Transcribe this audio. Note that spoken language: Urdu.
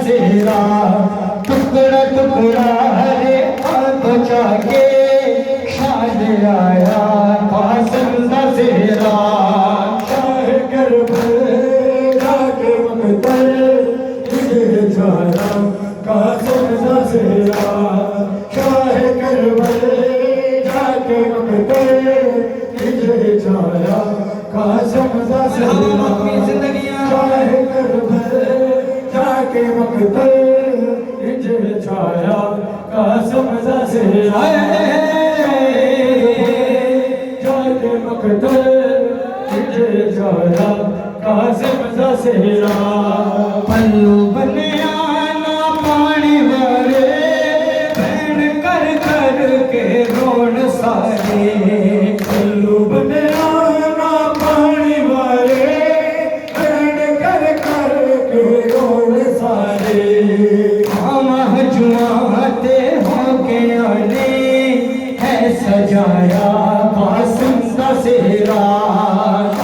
زیرا ٹکڑا ٹکڑا ہرے آنکھ چاہے شاد آیا قاسم دا زیرا شاہ کربلا کے مقتل تجھے جایا قاسم دا زیرا شاہ کربلا کے مقتل تجھے جایا قاسم دا زیرا شاہ کربلا کے مقتل تجھے جایا قاسم دا زیرا مقتل تجھے جایا قاسم دا زیرا پلو بنیا نا پانی والے بہن کر کر کے رون سارے پلو بنیا نا پانی والے بہن کر کر کے رون سارے ہم جماعتے ہو کے آنے ہے سجایا